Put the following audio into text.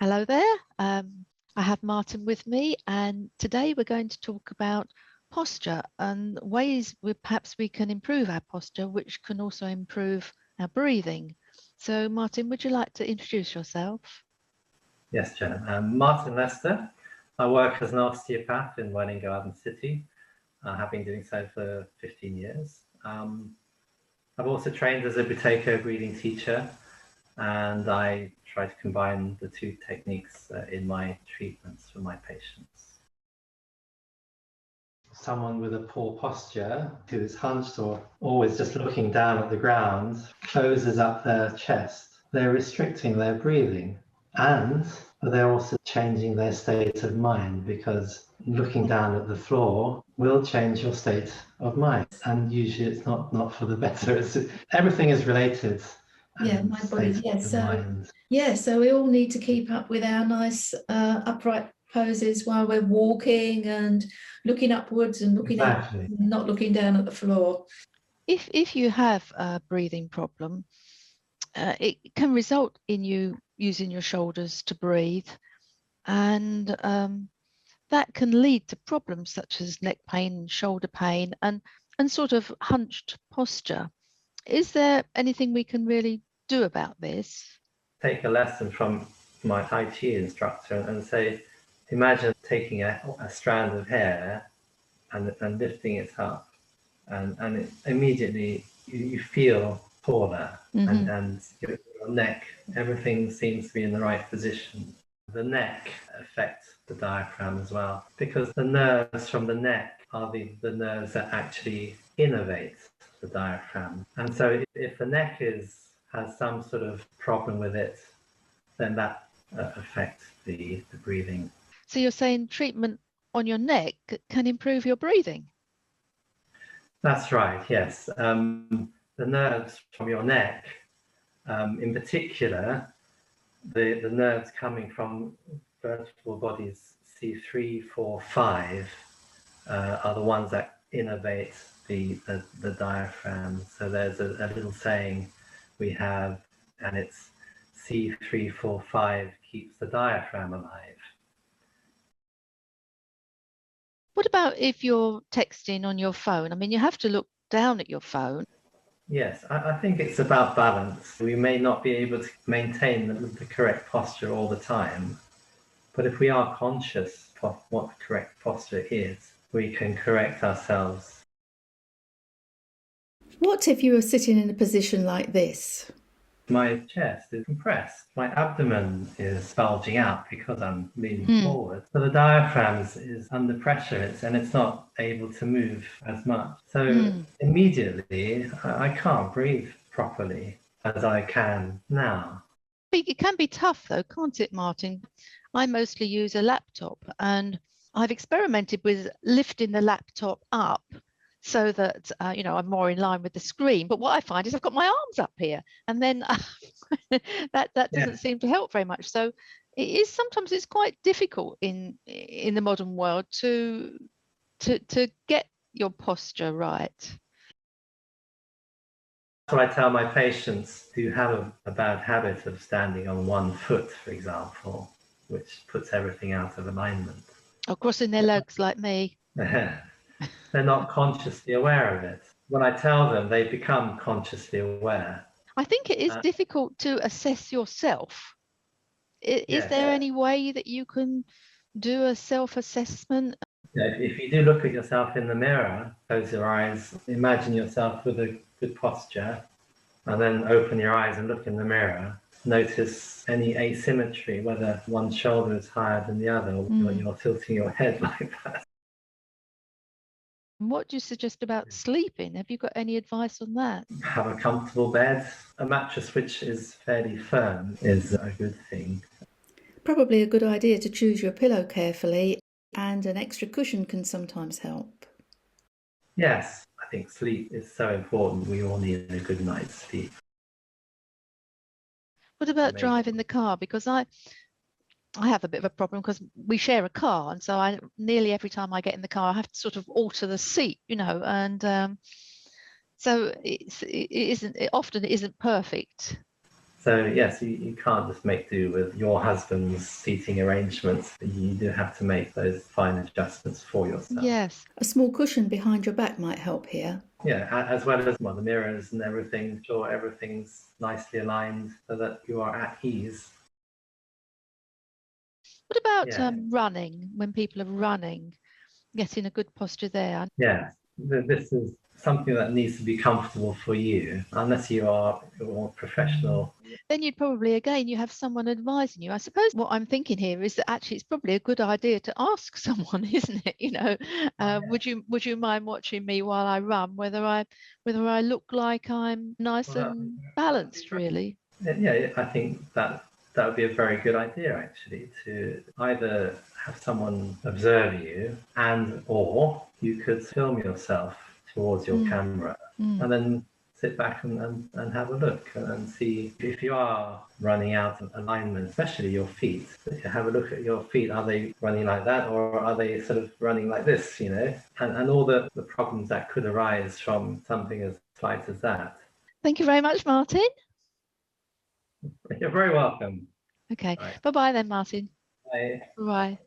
Hello there. I have Martin with me, and today we're going to talk about posture and ways perhaps we can improve our posture, which can also improve our breathing. So, Martin, would you like to introduce yourself? Yes, Jen. I'm Martin Lester. I work as an osteopath in Welling Garden City. I have been doing so for 15 years. I've also trained as a Buteyko breathing teacher, and I try to combine the two techniques in my treatments for my patients. Someone with a poor posture who is hunched or always just looking down at the ground closes up their chest. They're restricting their breathing, and they're also changing their state of mind, because looking down at the floor will change your state of mind, and usually it's not for the better. Everything is related. Yeah, my body. So we all need to keep up with our nice upright poses while we're walking and looking upwards and looking out, not looking down at the floor. If you have a breathing problem, it can result in you using your shoulders to breathe, and that can lead to problems such as neck pain, shoulder pain, and sort of hunched posture. Is there anything we can really do about this? Take a lesson from my Tai Chi instructor and say, imagine taking a strand of hair and lifting it up, and immediately you feel taller, and your neck, everything seems to be in the right position. The neck affects the diaphragm as well, because the nerves from the neck are the nerves that actually innervate the diaphragm. And so if the neck has some sort of problem with it, then that affects the breathing. So you're saying treatment on your neck can improve your breathing? That's right, yes. The nerves from your neck, in particular, the nerves coming from vertebral bodies C3, 4, 5 are the ones that innervate the diaphragm. So there's a little saying we have, and it's C3, 4, 5 keeps the diaphragm alive. What about if you're texting on your phone? I mean, you have to look down at your phone. Yes, I think it's about balance. We may not be able to maintain the correct posture all the time, but if we are conscious of what the correct posture is, we can correct ourselves. What if you were sitting in a position like this? My chest is compressed. My abdomen is bulging out because I'm leaning forward. So the diaphragm is under pressure, and it's not able to move as much. So immediately I can't breathe properly as I can now. It can be tough though, can't it, Martin? I mostly use a laptop, and I've experimented with lifting the laptop up so that I'm more in line with the screen. But what I find is I've got my arms up here, and then that doesn't seem to help very much. So sometimes it's quite difficult in the modern world to get your posture right. That's what I tell my patients who have a bad habit of standing on one foot, for example, which puts everything out of alignment. Or crossing their legs like me. They're not consciously aware of it. When I tell them, they become consciously aware. I think it is difficult to assess yourself. Is there any way that you can do a self-assessment? Yeah, if you do look at yourself in the mirror, close your eyes, imagine yourself with a good posture, and then open your eyes and look in the mirror. Notice any asymmetry, whether one shoulder is higher than the other, or you're tilting your head like that. What do you suggest about sleeping? Have you got any advice on that? Have a comfortable bed. A mattress which is fairly firm is a good thing. Probably a good idea to choose your pillow carefully, and an extra cushion can sometimes help. Yes, I think sleep is so important. We all need a good night's sleep. What about driving the car? Because I have a bit of a problem because we share a car, and so nearly every time I get in the car I have to sort of alter the seat, and so it often isn't perfect. So So yes, you can't just make do with your husband's seating arrangements. You do have to make those fine adjustments for yourself. Yes. A small cushion behind your back might help here. Yeah, as well as the mirrors and everything, sure everything's nicely aligned so that you are at ease. What about running, when people are running, getting a good posture there? Yeah, this is something that needs to be comfortable for you, unless you are more professional. Then you'd probably, again, you have someone advising you. I suppose what I'm thinking here is that actually it's probably a good idea to ask someone, isn't it? You know, would you mind watching me while I run, whether I look like I'm nice and balanced, really? Yeah, I think that would be a very good idea, actually, to either have someone observe you, or you could film yourself towards your camera and then sit back and have a look and see if you are running out of alignment, especially your feet. Have a look at your feet. Are they running like that, or are they sort of running like this, you know? And all the problems that could arise from something as slight as that. Thank you very much, Martin. You're very welcome. Okay. Right. Bye-bye then, Martin. Bye. Bye.